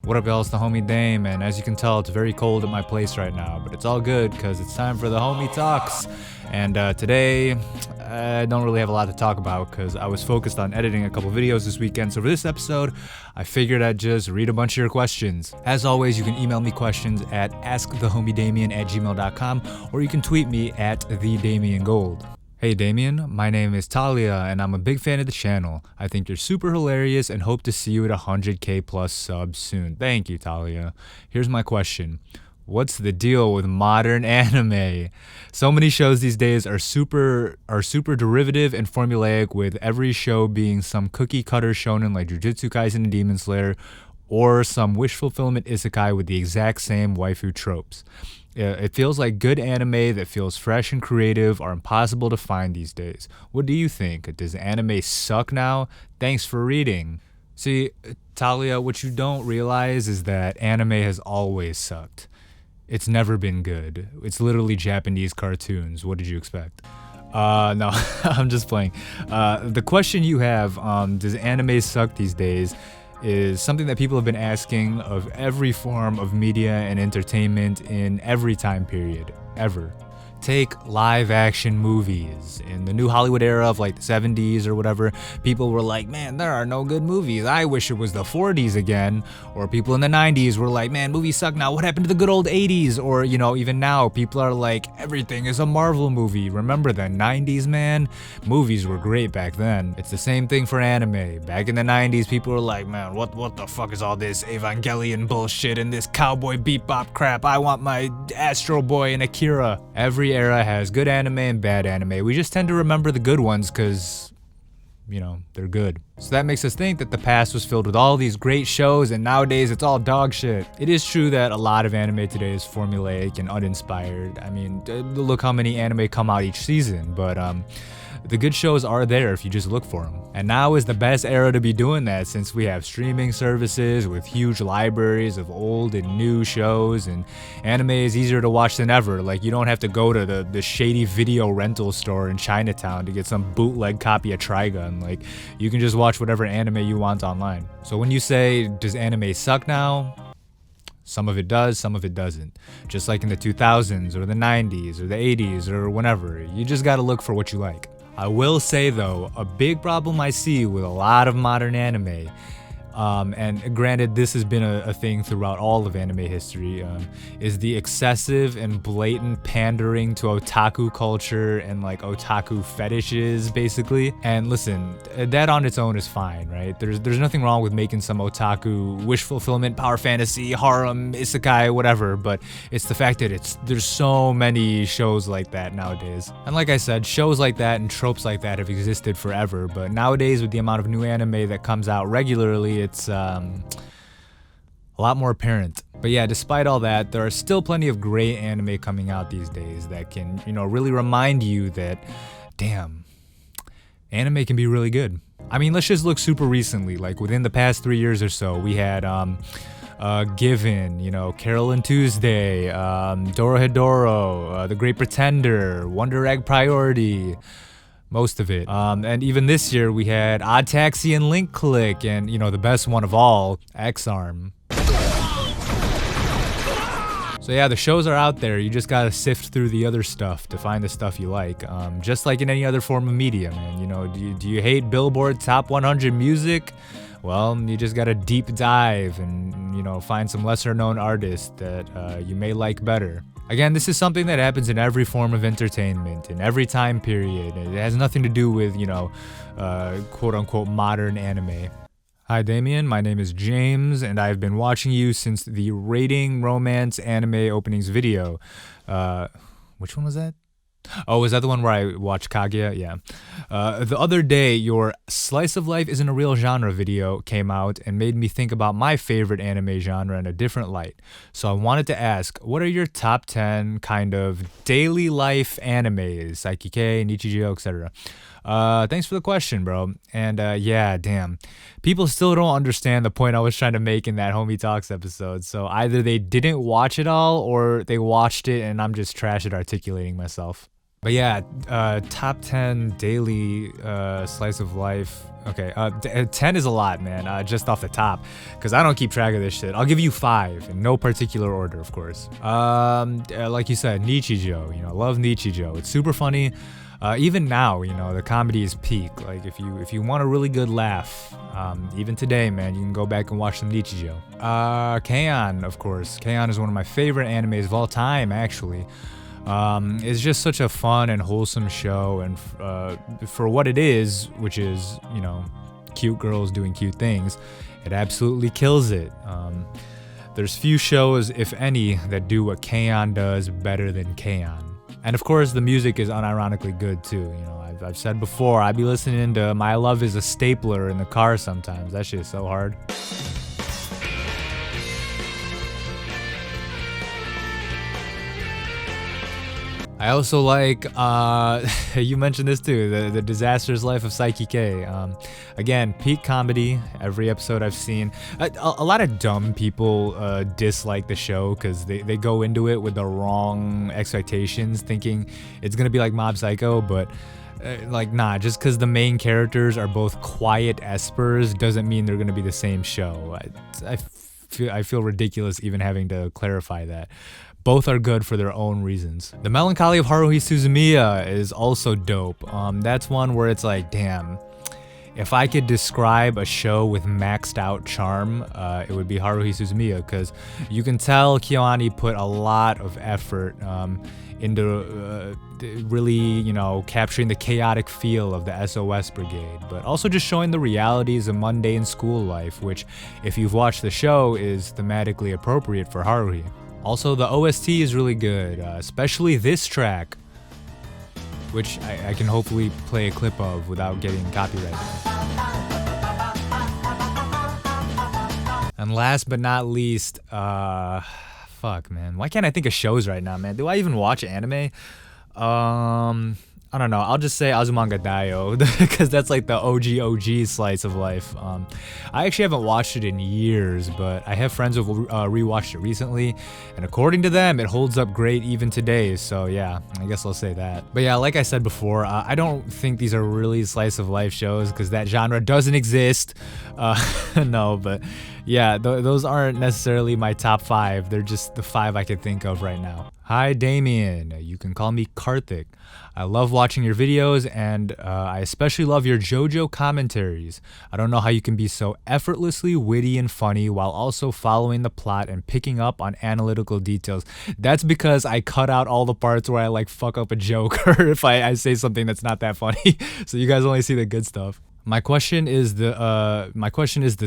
What up, y'all? It's the homie Dame, and as you can tell, it's very cold at my place right now, but it's all good because it's time for the homie talks. And today, I don't really have a lot to talk about because I was focused on editing a couple videos this weekend. So for this episode, I figured I'd just read a bunch of your questions. As always, you can email me questions at askthehomie@gmail.com, or you can tweet me at @thedamiangold. Hey Damian, my name is Talia and I'm a big fan of the channel. I think you're super hilarious and hope to see you at 100k plus subs soon. Thank you, Talia. Here's my question. What's the deal with modern anime? So many shows these days are super derivative and formulaic, with every show being some cookie cutter shonen like Jujutsu Kaisen and Demon Slayer, or some wish fulfillment isekai with the exact same waifu tropes. It feels like good anime that feels fresh and creative are impossible to find these days. What do you think? Does anime suck now? Thanks for reading. See, Talia, what you don't realize is that anime has always sucked. It's never been good. It's literally Japanese cartoons. What did you expect? No, I'm just playing. The question you have, does anime suck these days, is something that people have been asking of every form of media and entertainment in every time period, ever. Take live action movies. In the new Hollywood era of like the 70s or whatever, people were like, man, there are no good movies. I wish it was the 40s again. Or people in the 90s were like, man, movies suck now. What happened to the good old 80s? Or, you know, even now, people are like, everything is a Marvel movie. Remember the 90s, man? Movies were great back then. It's the same thing for anime. Back in the 90s, people were like, man, what the fuck is all this Evangelion bullshit and this Cowboy Bebop crap? I want my Astro Boy and Akira. Every era has good anime and bad anime. We just tend to remember the good ones because, you know, they're good. So that makes us think that the past was filled with all these great shows and nowadays it's all dog shit. It is true that a lot of anime today is formulaic and uninspired. I mean, look how many anime come out each season, but the good shows are there if you just look for them. And now is the best era to be doing that, since we have streaming services with huge libraries of old and new shows, and anime is easier to watch than ever. Like, you don't have to go to the shady video rental store in Chinatown to get some bootleg copy of Trigun. Like, you can just watch whatever anime you want online. So when you say, does anime suck now? Some of it does, some of it doesn't. Just like in the 2000s or the 90s or the 80s or whenever. You just gotta look for what you like. I will say though, a big problem I see with a lot of modern anime, and granted this has been a thing throughout all of anime history, is the excessive and blatant pandering to otaku culture and like otaku fetishes basically. And listen, that on its own is fine, right? There's nothing wrong with making some otaku wish fulfillment, power fantasy, harem, isekai, whatever, but it's the fact that there's so many shows like that nowadays. And like I said, shows like that and tropes like that have existed forever, but nowadays with the amount of new anime that comes out regularly, it's a lot more apparent. But yeah, despite all that, there are still plenty of great anime coming out these days that can, you know, really remind you that, damn, anime can be really good. I mean, let's just look super recently, like within the past 3 years or so, we had Given, you know, Carol and Tuesday, Dorohedoro, The Great Pretender, Wonder Egg Priority, most of it. And even this year we had Odd Taxi and Link Click, and you know, the best one of all, X-Arm. So yeah, the shows are out there. You just gotta sift through the other stuff to find the stuff you like. Just like in any other form of media, man. You know, do you hate Billboard Top 100 music? Well, you just gotta deep dive and, you know, find some lesser known artists that you may like better. Again, this is something that happens in every form of entertainment, in every time period. It has nothing to do with, you know, quote-unquote modern anime. Hi Damian, my name is James, and I've been watching you since the rating romance anime openings video. Which one was that? Oh, is that the one where I watched Kaguya? Yeah. The other day, your Slice of Life Isn't a Real Genre video came out and made me think about my favorite anime genre in a different light. So I wanted to ask, what are your top 10 kind of daily life animes? Saikike, Nichijou, etc. Thanks for the question, bro. And yeah, damn. People still don't understand the point I was trying to make in that Homie Talks episode. So either they didn't watch it all or they watched it and I'm just trash at articulating myself. But yeah, top 10 daily slice of life. Okay, 10 is a lot, man, just off the top, because I don't keep track of this shit. I'll give you 5, in no particular order, of course. Like you said, Nichijou, you know, love Nichijou. It's super funny. Even now, you know, the comedy is peak. Like, if you want a really good laugh, even today, man, you can go back and watch some Nichijou. K-On, of course. K-On is one of my favorite animes of all time, actually. It's just such a fun and wholesome show, and for what it is, which is, you know, cute girls doing cute things, it absolutely kills it. There's few shows, if any, that do what K-On does better than K-On. And of course, the music is unironically good too. You know, I've said before, I be listening to My Love is a Stapler in the car sometimes. That shit is so hard. I also like, you mentioned this too, the Disastrous Life of Psyche K. Again, peak comedy, every episode I've seen. A lot of dumb people dislike the show because they go into it with the wrong expectations, thinking it's going to be like Mob Psycho, but like, nah, just because the main characters are both quiet espers doesn't mean they're going to be the same show. I feel ridiculous even having to clarify that. Both are good for their own reasons. The Melancholy of Haruhi Suzumiya is also dope. That's one where it's like, damn, if I could describe a show with maxed out charm, it would be Haruhi Suzumiya, because you can tell KyoAni put a lot of effort into really, you know, capturing the chaotic feel of the SOS Brigade, but also just showing the realities of mundane school life, which, if you've watched the show, is thematically appropriate for Haruhi. Also, the OST is really good, especially this track, which I can hopefully play a clip of without getting copyrighted. And last but not least, fuck, man. Why can't I think of shows right now, man? Do I even watch anime? I don't know. I'll just say Azumanga Daioh, because that's like the OG slice of life. I actually haven't watched it in years, but I have friends who've rewatched it recently, and according to them, it holds up great even today. So yeah, I guess I'll say that. But yeah, like I said before, I don't think these are really slice of life shows, because that genre doesn't exist. No, but yeah, those aren't necessarily my top 5. They're just the 5 I can think of right now. Hi, Damian. You can call me Karthik. I love watching your videos, and I especially love your JoJo commentaries. I don't know how you can be so effortlessly witty and funny while also following the plot and picking up on analytical details. That's because I cut out all the parts where I like fuck up a joke or if I say something that's not that funny. So you guys only see the good stuff. My question is a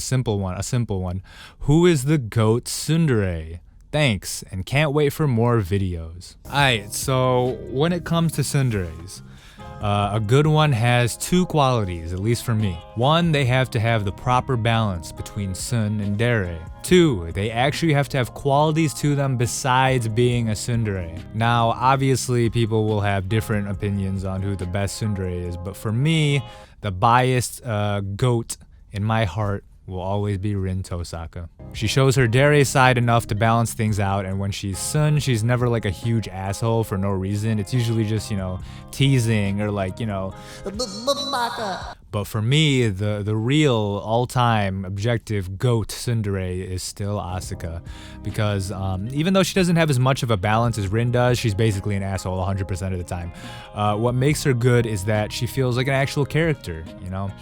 simple one. Who is the GOAT tsundere? Thanks, and can't wait for more videos. Alright, so when it comes to tsunderes, a good one has 2 qualities, at least for me. 1, they have to have the proper balance between sun and dere. 2, they actually have to have qualities to them besides being a tsundere. Now, obviously, people will have different opinions on who the best tsundere is, but for me, the biased GOAT in my heart will always be Rin Tosaka. She shows her dere side enough to balance things out, and when she's sun, she's never like a huge asshole for no reason. It's usually just, you know, teasing or like, you know, but for me, the real all-time objective GOAT tsundere is still Asuka, because even though she doesn't have as much of a balance as Rin does, she's basically an asshole 100% of the time. What makes her good is that she feels like an actual character, you know?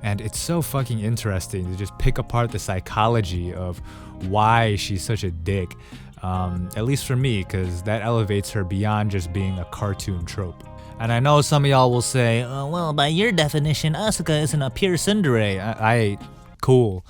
And it's so fucking interesting to just pick apart the psychology of why she's such a dick, at least for me, because that elevates her beyond just being a cartoon trope. And I know some of y'all will say, well, by your definition, Asuka isn't a pure tsundere. Cool.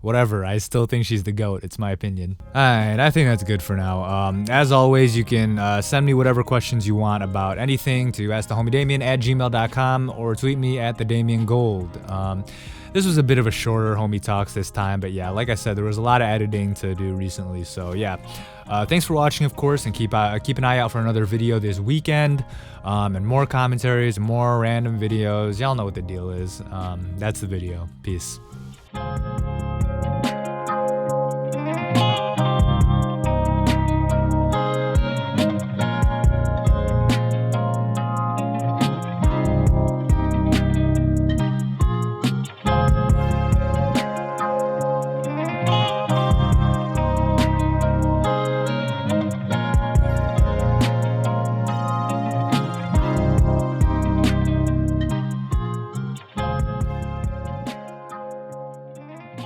Whatever, I still think she's the GOAT. It's my opinion. Alright, I think that's good for now. As always, you can send me whatever questions you want about anything to askthehomie@gmail.com or tweet me at @thedamiangold. This was a bit of a shorter homie talks this time, but yeah, like I said, there was a lot of editing to do recently, so yeah. Thanks for watching, of course, and keep an eye out for another video this weekend, and more commentaries, more random videos. Y'all know what the deal is. That's the video. Peace.